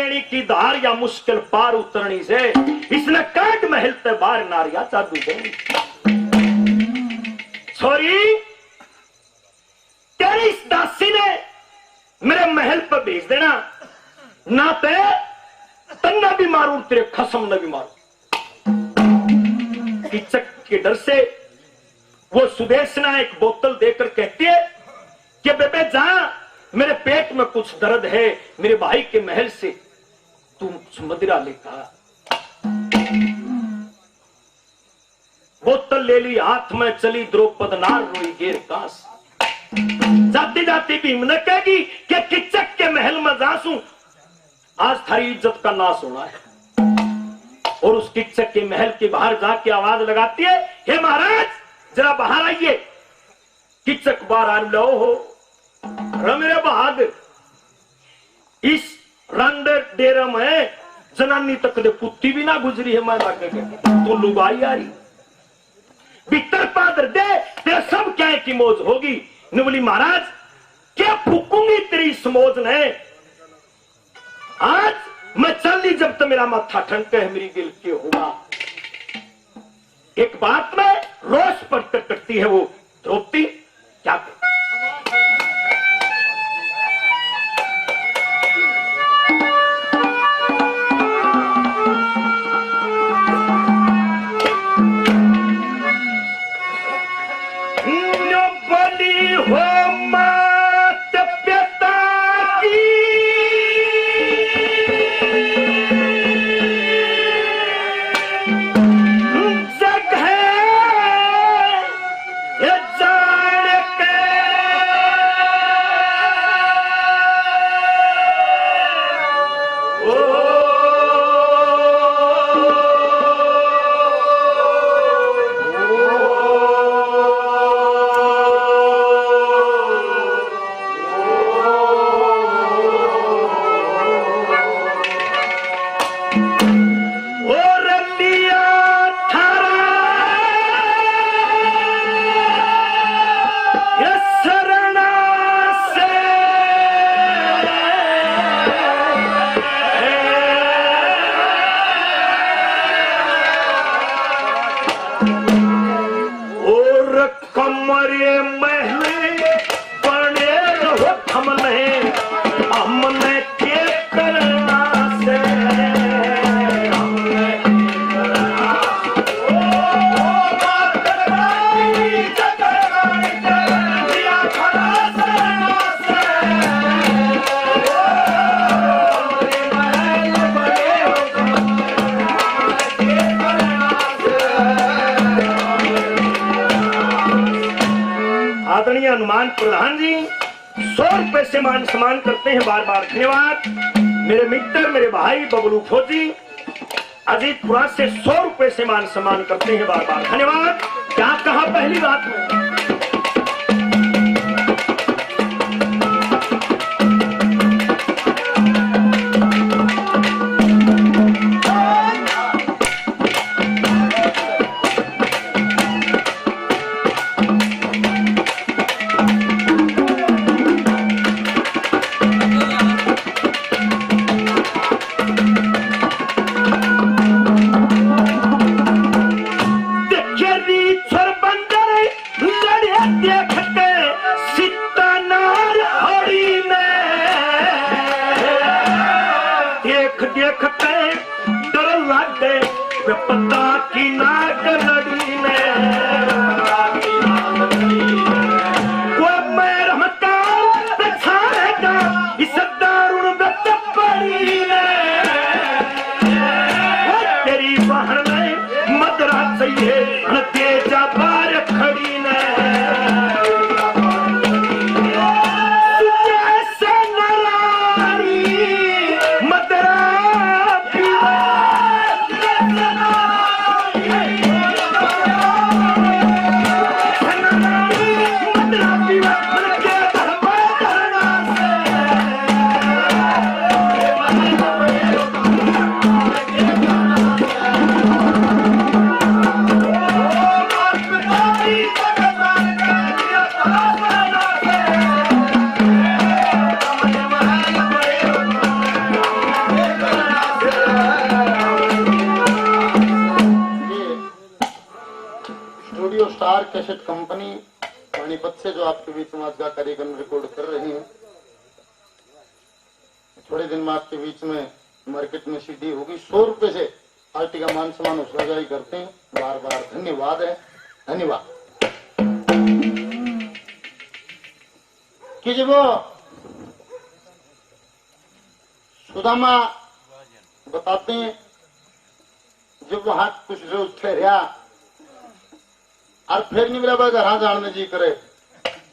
बेणी की धार या मुश्किल पार उतरनी से इसने काट महल ते बार नारिया जादू देनी। छोरी तेरी इस दासी ने मेरे महल पर भेज देना, ना ते तन्ना भी मारू तेरे खसम न भी मारू। किचक के डर से वो सुदेशना एक बोतल देकर कहती है कि बेबे जा, मेरे पेट में कुछ दर्द है, मेरे भाई के महल से तुम कुछ मदिरा लेकर। बोतल ले ली हाथ में, चली द्रौपद नार रोई गेर कांस। जाती जाती भीम ने कहेगी कि किचक के महल में जासूं, आज थारी इज्जत का नाश होना है। और उस किचक के महल के बाहर जाके आवाज लगाती है, हे महाराज जरा बाहर आइए। किचक बाहर आ लो हो मेरे बहादुर, इस रंडे डेरे में जनानी तक दे कुत्ती भी ना गुजरी है। मैं तो लुगाई आ रही भीतर पादर दे, तेरा सब क्या है की मौज होगी। ने बोली महाराज क्या फूकूंगी तेरी इस मौज ने, आज मैं चल ली जब तक मेरा माथा ठनके है, मेरी दिल के होगा। एक बात में रोष प्रकट करती है वो द्रौपदी, क्या बली हो मात पिता की, जगह ये जान के कमरे महल बने रहो हमने के करना से, आदरणीय हनुमान प्रधान जी 100 रुपए से मान सम्मान करते हैं, बार बार धन्यवाद। मेरे मित्र मेरे भाई बबलू फौजी अजीतपुरा से 100 रुपए से मान सम्मान करते हैं, बार बार धन्यवाद। क्या कहा पहली बात में, पता की नाग लड़ी ने कोई मैर मकान छाड़ेगा इस दारुण व्यक्त पड़ी ने, तेरी बहन ने मदरा चाहिए न तेजा बार खड़ी ने, जैसे नरारी मदरा कैसेट कंपनी पानीपत से जो आपके बीच में आज का कार्यक्रम रिकॉर्ड कर रही है। थोड़े दिन में आपके बीच में मार्केट में सीडी होगी। 100 रुपए से पार्टी का मान सम्मान उसका करते हैं। बार बार धन्यवाद है, धन्यवाद। कि जब वो सुदामा बताते हैं जब वो हाथ कुछ रोज ठहरिया और फिर नहीं मेरा घर जाने जी करे।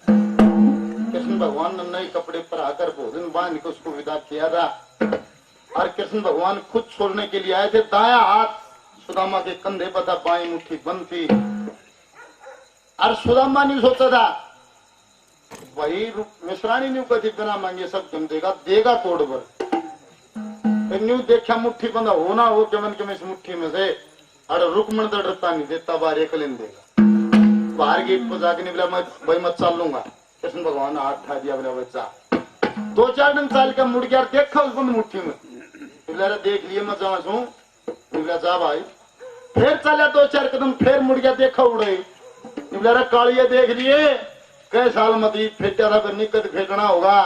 कृष्ण भगवान ने नए कपड़े पर आकर भोजन बांध के उसको विदा किया था और कृष्ण भगवान खुद छोड़ने के लिए आए थे। दाया हाथ सुदामा के कंधे पर था, बाई मुट्ठी बंद थी और सुदामा नहीं सोचा था वही मिश्राणी नहीं कहती बिना मांगे सब क्यों देगा, देगा कोड पर। फिर न्यू देखा मुट्ठी बंदा होना हो के मन के में इस मुट्ठी में से और रुकमण तो डरता नहीं देता, बाहर एक लेन देगा। बाहर गेट पर जाके नहीं बोला मैं भाई मत चाल लूंगा। कृष्ण भगवान ने हाथ उठा दिया, बोला बच्चा 2-4 दिन चाल का मुड़ गया, देखा उस बंद मुट्ठी में, बोला देख लिए मैं जाना छू, बोला जा भाई। फिर चला 2-4 कदम, फिर मुड़ गया, देखा उड़े, बोला कालिया देख लिए कई साल मत फेंटा था, फिर निकट फेंकना होगा।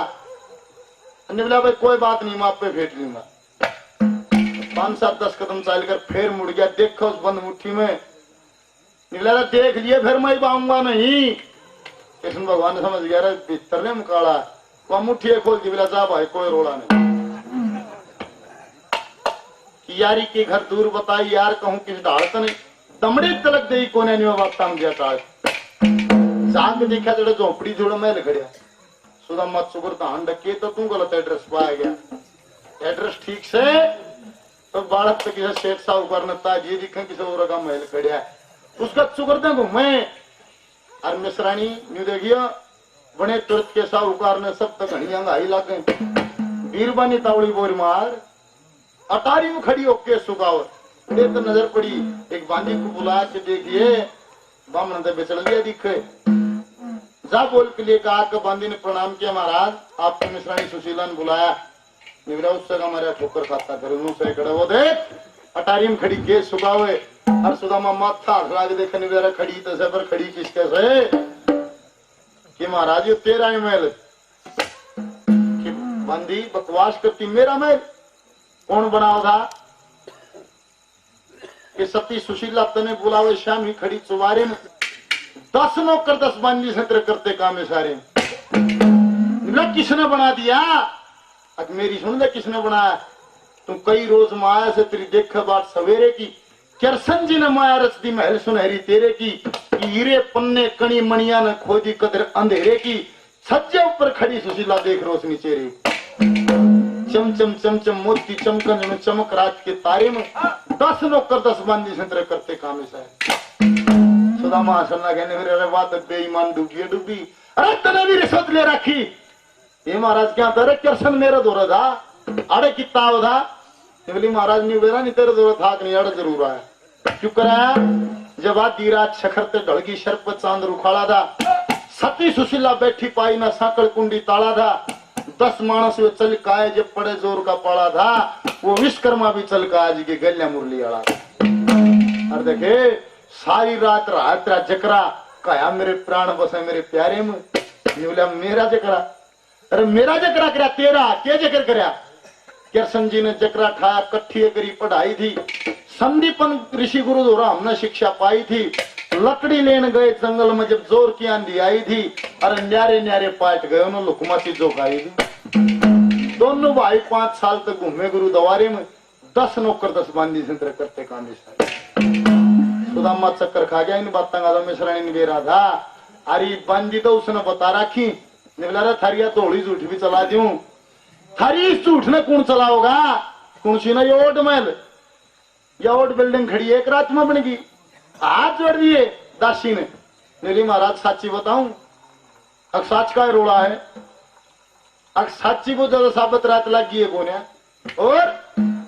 बोला भाई कोई बात नहीं, मैं आप पे फेंट लूंगा। 5-7-10 कदम चलकर फिर मुड़ गया, देखा उस बंद मुट्ठी में, निकला देख लिए फिर मैं बाऊंगा नहीं। कृष्ण भगवान ने समझ गया भीतर ने मुकाड़ा, वह मुट्ठी खोल दी, बोला जा भाई कोई रोड़ा नहीं। कि यारी के घर दूर बताई यार कहूं किस ढालत ने दमड़ी तलक दे कोने नहीं बात तम गया टाल जाग देखा जड़ा झोपड़ी जोड़ा महल खड़िया। सुदामा चुगर धान डके तो तू गलत एड्रेस पाया गया। एड्रेस ठीक से तो बालक तो किसी शेख साहूकार ने ताजी दिखे किसी और का महल खड़िया, उसका चुगर दे घूमे और मिश्राणी न्यू देखियो बने तुरंत के साहूकार ने सब तक घड़िया घाई लग गई। बीरबानी तावड़ी बोरी मार अटारी में खड़ी होके सुगावत तो नजर पड़ी, एक बांदी को बुलाया कि देखिए बामन तो बेचल गया दिखे। जा बोल के लिए कहा कि बांदी ने प्रणाम किया, महाराज आपको मिश्राणी सुशीला ने बुलाया। निवरा उससे हमारे ठोकर खाता फिर उनसे खड़े वो देख अटारी में खड़ी के सुगावे और सुदामा माथा लाग देखे निवरा खड़ी तो से पर खड़ी किसके से कि महाराज ये तेरा ही महल कि बांदी बकवास करती, मेरा महल कौन बनाओ था कि सती सुशीला तने बुलावे शाम ही खड़ी चुबारे में 10 नौकर 10 बांदी सत्र करते काम सारे। किसने बना दिया? अब मेरी सुन ले किसने बनाया? तुम कई रोज माया से तेरी देख बात सवेरे की, कृष्ण जी ने माया रच दी महल सुनहरी तेरे की, हीरे पन्ने कणी मणिया ने खोदी कदर अंधेरे की, छज्जे ऊपर खड़ी सुशीला देख रोशनी चेहरे, चमचम चमचम मोती चमकन में चमक रात के तारे में 10 नौकर 10 बांदी संतरे करते काम ऐसा है। सुदामा हसना कहने मेरे अरे बात बेईमान डूबी डूबी, अरे तने भी रिश्वत ले रखी। ये महाराज क्या था? अरे कृष्ण मेरा दौरा था, अरे कितना था? बोली महाराज नहीं बेरा नहीं तेरा दौरा था नहीं, अड़ जरूर आया। क्यों कराया? जब आधी रात शखरते ढलगी शर्प चांद रुखाड़ा था, सती सुशीला बैठी पाई ना साकड़ कुंडी ताला था, 10 मानस वे चल काए जब पड़े जोर का पड़ा था, वो विश्वकर्मा भी चल का आज के गल्या मुरली आड़ा। और देखे सारी रात रात जकरा कहा मेरे प्राण बसे मेरे प्यारे में, बोला मेरा जकरा? अरे मेरा जकरा करा तेरा क्या जकर करा? कृष्ण जी ने जकरा ठाया, कट्ठी करी पढ़ाई थी, संदीपन ऋषि गुरु द्वारा हमने शिक्षा पाई थी, लकड़ी लेने गए जंगल में जब जोर की आंधी आई थी, अरे न्यारे न्यारे पाट गए उन्होंने लुकमा चीजों खाई थी। दोनों भाई 5 साल तक घूमे गुरु दवारे में, 10 नौकर 10 बांदी संतर करते काम सारे। सुदामा चक्कर खा गया इन बातों का, मिश्राणी ने बेरा था। अरे बांदी तो उसने बता रखी, निकला थारिया थोड़ी झूठ भी चला दूं, थारी इस झूठ ने कौन चलाओगा? कौन सी ना ये ओट महल या ओट बिल्डिंग खड़ी है एक रात में बनेगी। हाथ जोड़ दिए दासी ने, बोली महाराज साची बताऊं? अब साच का रोड़ा है, अब साची को ज्यादा साबित रात लगी है कोने। और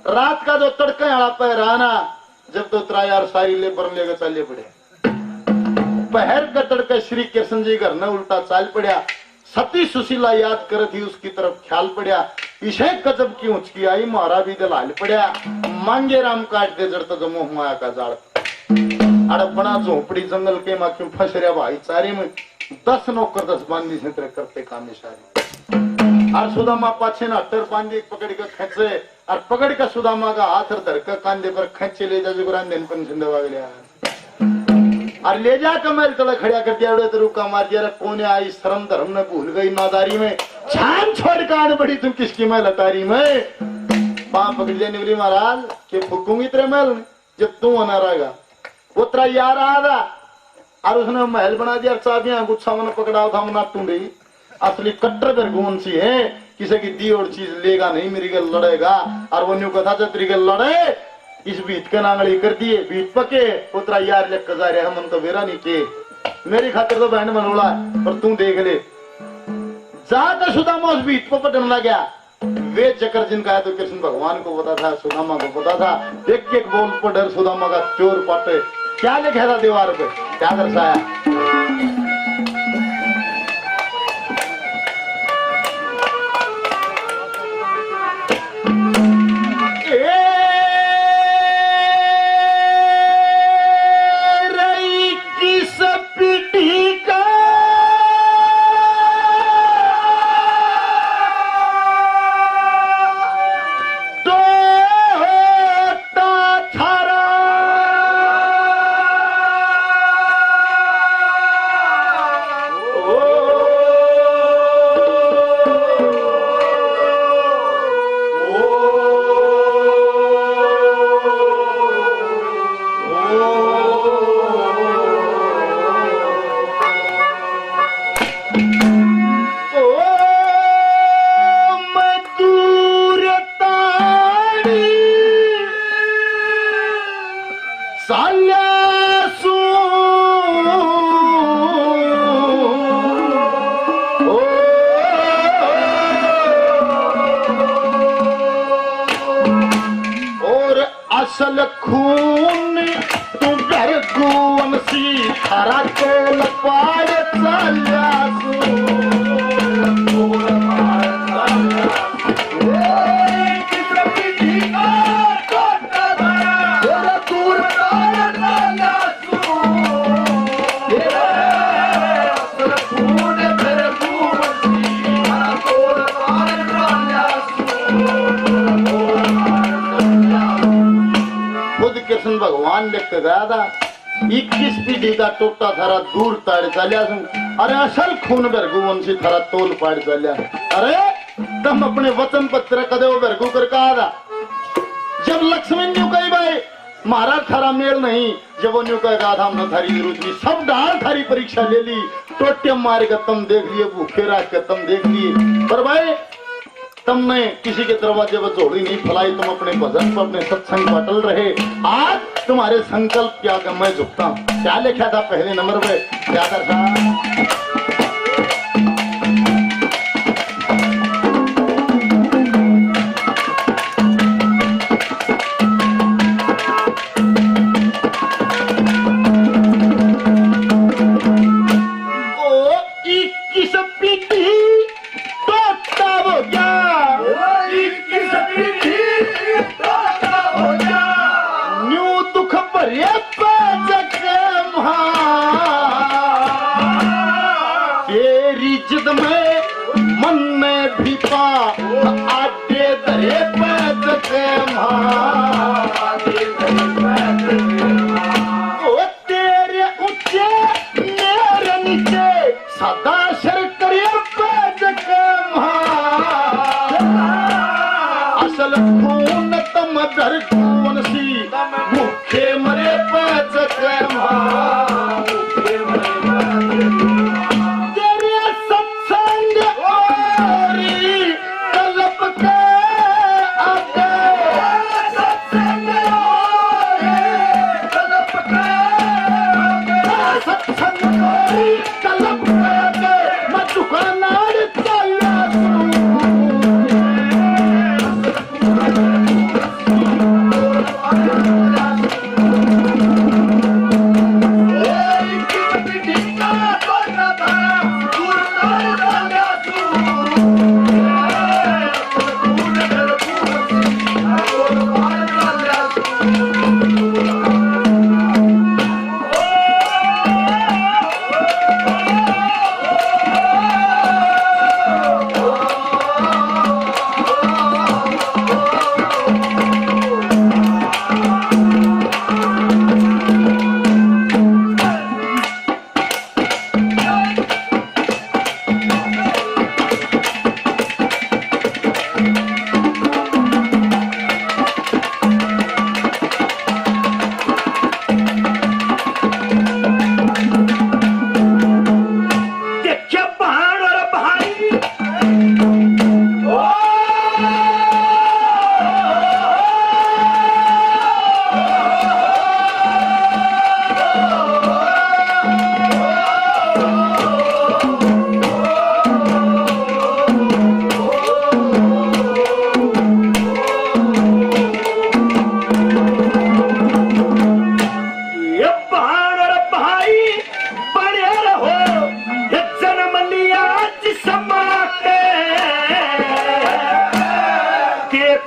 रात का जो तड़का हड़ा पहरा ना, जब तो त्रायार सारी लेबर लेकर चले पड़े, पहर का तड़का श्री कृष्ण जी घर ने उल्टा चाल पड़ा। सती सुशीला याद कर थी उसकी तरफ ख्याल पड़ा, इसे गजब की ऊंचकी आई, मारा भी दलाल पड़ा, मांगे राम काट दे जड़ता जमो माया का जाड़। अड़ बना झोपड़ी जंगल के माँ क्यों फंस रहा भाई चारे में 10 नौकर 10 बांधी से तेरे करते काम सारे और सुदामा पाछे ना अट्टर बांधी पकड़ के खेचे और पकड़ के सुदामा का हाथ धर कर कांधे पर खेचे ले जा जुगरान दिन पर सिंधवा गया और ले जा कमल तले खड़ा कर दिया तो रुका मार दिया कौन आई शर्म धर्म ने भूल गई नादारी में छान छोड़ कान बड़ी तुम किसकी मैं लतारी में पांव पकड़ लिया निवली महाराज के फूकूंगी तेरे महल में जब तू आना रहेगा वो तेरा यार आया और उसने महल बना दिया चाबियां गुच्छा मैंने पकड़ा था मना टूंढी असली कट्टर कर कौन सी है किसी की दी और चीज लेगा नहीं मेरी गल लड़ेगा और वो न्यू कथा तेरी गल लड़े इस बीत के नांगड़ी कर दिए बीत पके उतरा यार लेकर जा रहे हम तो वेरा नहीं के मेरी खातिर तो बहन मनोला पर तू देख ले जाकर सुदामा उस बीत पर पटन लग गया वे चक्कर जिनका है तो कृष्ण भगवान को पता था सुदामा को पता था एक एक बोल पर डर सुदामा का चोर पटे क्या लिखा था दीवार पे क्या दर्शाया असल खून तू घर गुवन सी खरा तोल पाड़ चलिया कृष्ण भगवान लिख के गया था 21 पीढ़ी का टोटा थारा दूर ताड़ चलिया अरे असल खून भरगू वंशी थारा तोल पाड़ चलिया अरे तुम अपने वचन पत्र कदे वो भरगू कर कहा था जब लक्ष्मण न्यू कही भाई महाराज थारा मेल नहीं जब वो न्यू कहा था हमने थारी जरूरत नहीं सब डाल थारी परीक्षा ले ली टोटे मार कर तुम देख लिए भूखे रख कर तुम देख लिए पर भाई तुमने किसी के दरवाजे पर जोड़ी नहीं फैलाई तुम अपने भजन पर अपने सत्संग पर अटल रहे आज तुम्हारे संकल्प क्या कर मैं झुकता हूँ क्या लिखा था पहले नंबर पे क्या था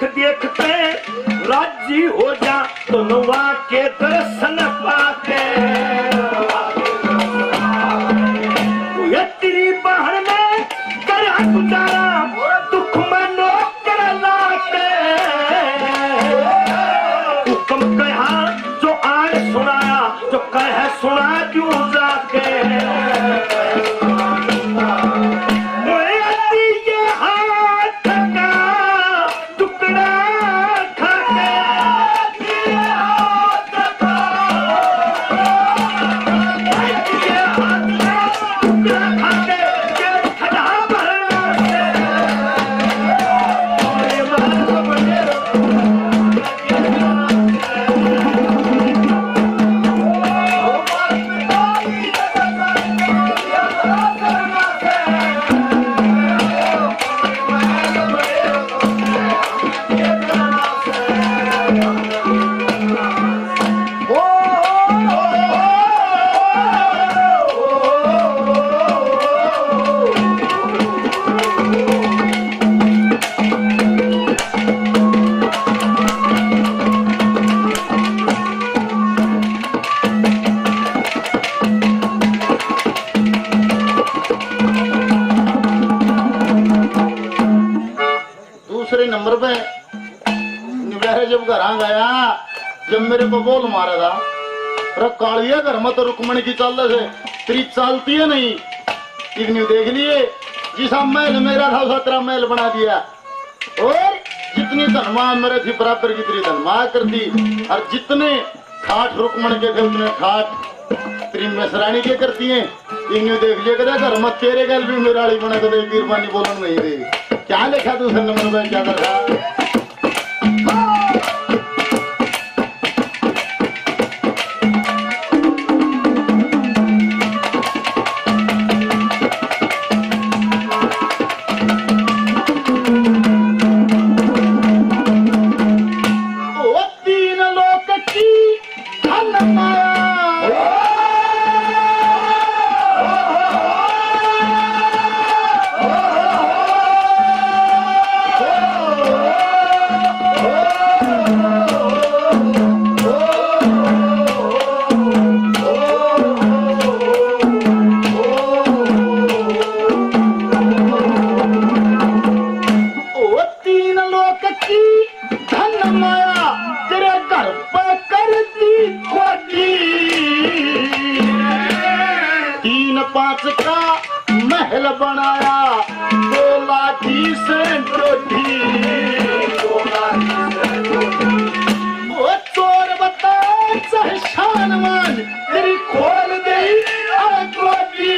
देख देखते राजी हो जा तो नुआ के दर्शन पाके ये तेरी बहन में कर गुजारा दुख मनो कर लाके हुक्म कहा जो आज सुनाया जो कह सुना क्यों जाके नंबर पे निब्रह जब घर आ गया जब मेरे को बोल मारा था अरे कालिया घर में तो रुकमणी की चाल से तेरी चालती है नहीं इतनी देख लिए जिसा महल मेरा था उसा तेरा महल बना दिया और जितनी धनमा मेरे थी बराबर की तेरी धनमा कर दी और जितने ठाठ रुकमण के थे उतने ठाठ तेरी mesरानी के करती है इन्हें देख लिया कदा घर में तेरे गल भी मेरा बना कदे वीरवानी बोलन नहीं दे क्या लिखा तू नंबर में क्या दरखा महल बनाया 2 लाठी से टोटी वो चोर बता चाहे शानमान तेरी खोल गई गोटी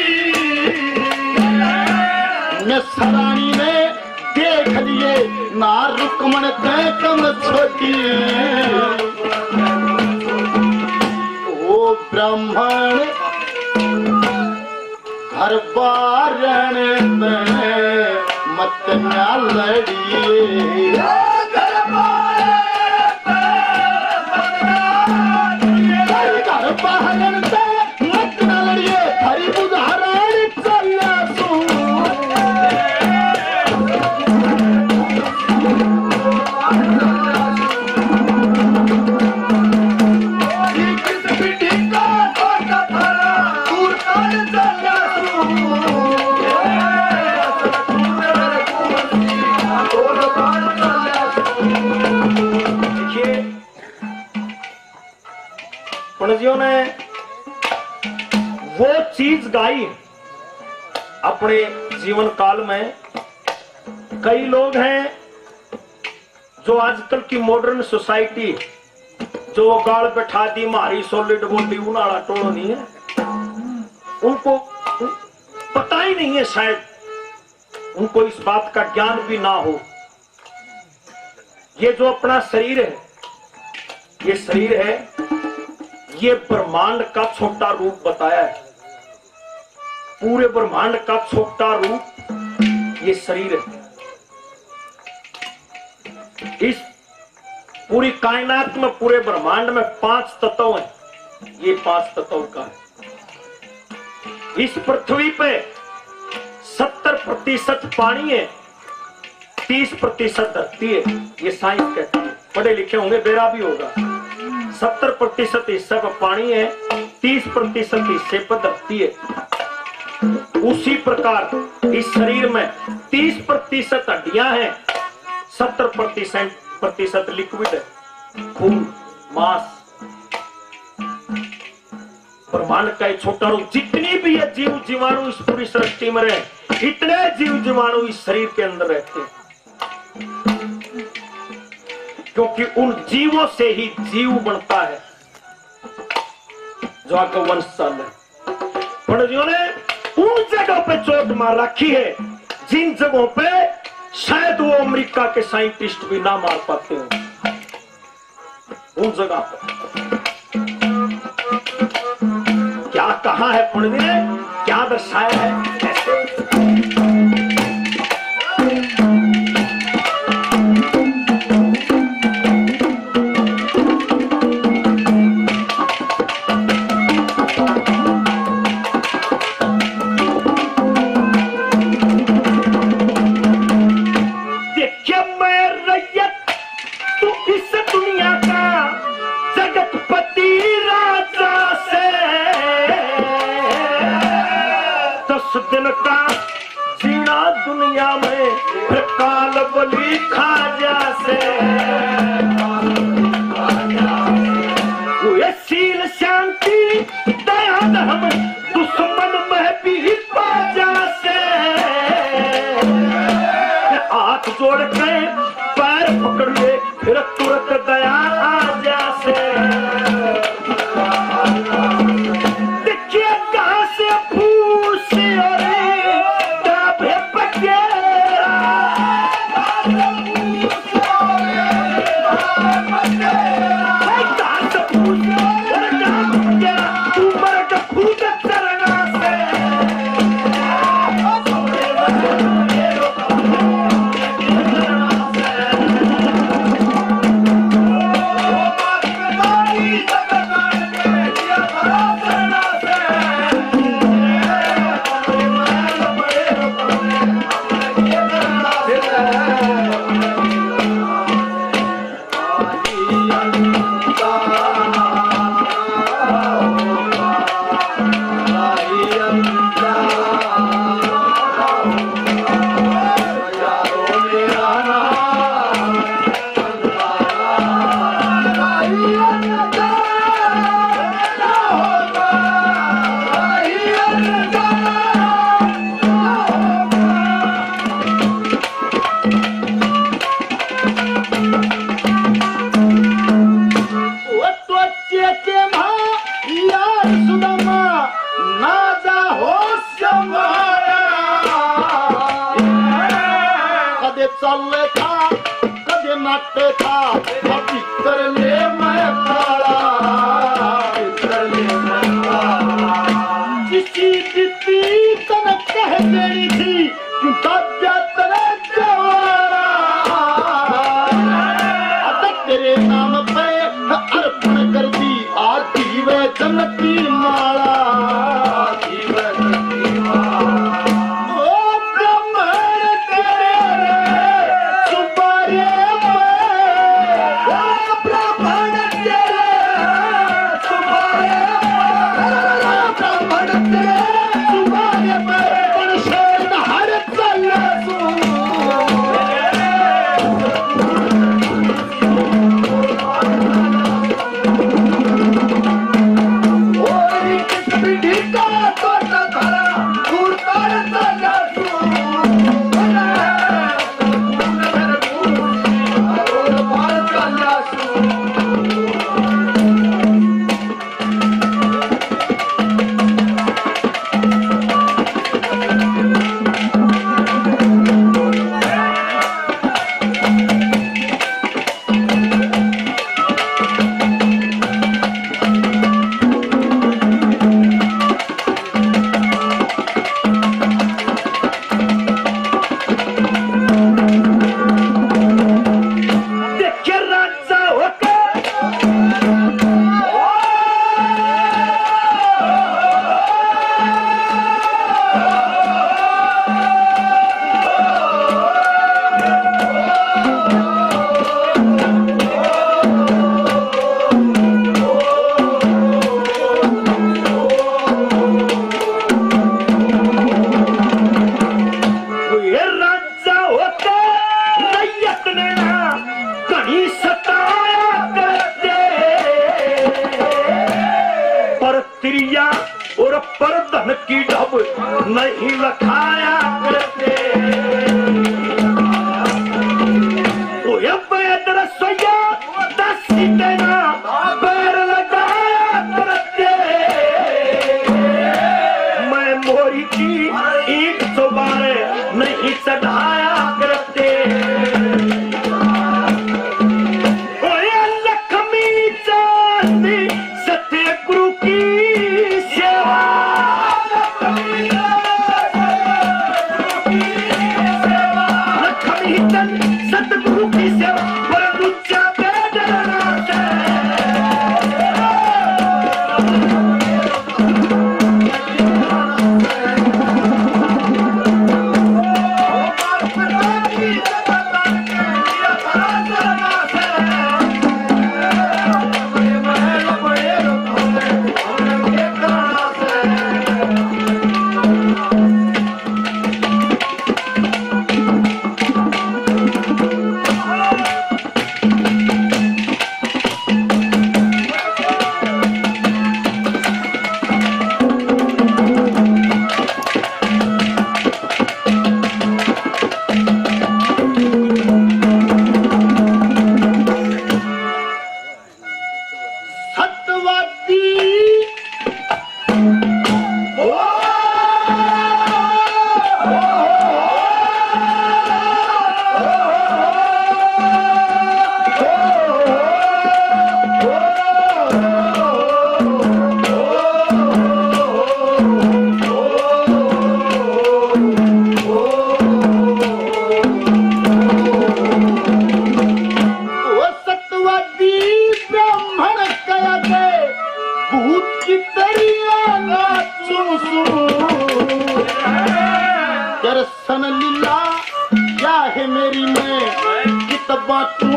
mesरानी ने देख लिए ना रुकमण तय कम छोटी ओ ब्राह्मण हर बारण मत न लड़िए घर बारण मत न लड़िए हरि बुधारण चलिया सू पणजियों ने वो चीज गाई अपने जीवन काल में। कई लोग हैं जो आजकल की मॉडर्न सोसाइटी जो गाल बैठा दी मारी सॉलिड बॉडी उनाड़ा टोलो नहीं है, उनको पता ही नहीं है, शायद उनको इस बात का ज्ञान भी ना हो। ये जो अपना शरीर है, ये शरीर है, ये ब्रह्मांड का छोटा रूप बताया है। पूरे ब्रह्मांड का छोटा रूप ये शरीर है। इस पूरी कायनात में, पूरे ब्रह्मांड में 5 तत्व हैं। ये 5 तत्व का है। इस पृथ्वी पे 70% पानी है, 30% धरती है, ये साइंस कहती है। पढ़े लिखे होंगे, बेरा भी होगा। 70% हिस्सा पर पानी है, 30% हिस्से पर धरती है। उसी प्रकार इस शरीर में 30% हड्डियां हैं, 70% लिक्विड है, खून, मांस। ब्रह्मांड का एक छोटा रूप, जितनी भी ये जीव जीवाणु इस पूरी सृष्टि में रहे, इतने जीव जीवाणु इस शरीर के अंदर रहते हैं, क्योंकि उन जीवों से ही जीव बनता है जो आपका वंश चाल है। पंडितों ने उन जगहों पे चोट मार रखी है जिन जगहों पे शायद वो अमेरिका के साइंटिस्ट भी ना मार पाते हो। उन जगह पर क्या कहा है पंडित ने, क्या दर्शाया है, कैसे? दिन का जीना दुनिया में फिर काल बलि खाजा से, वो शील शांति दया धर्म दुश्मन में भी बाजा से, हाथ जोड़ के पैर पकड़िए फिर तुरंत दया आजा से। देखिए कहां से फूल से चले था कदे नाटे था अभी कर ले मैं काला किसी बीती तन कह देनी थी कि दादा तेरे जवारा अदक तेरे नाम पे अर्पण कर दी आज जीवे जन्नत की माला। बाप नहीं रखाया करते। रसोईया दसी देना पैर लगाया करते। मैं मोरी की ईंट दोबारे नहीं चढ़ाया करते। लक्ष्मी चांदी सतगुरु की सेवा, लक्ष्मी चांदी सतगुरु की सेवा दर्शन लीला क्या है मेरी में कित बातू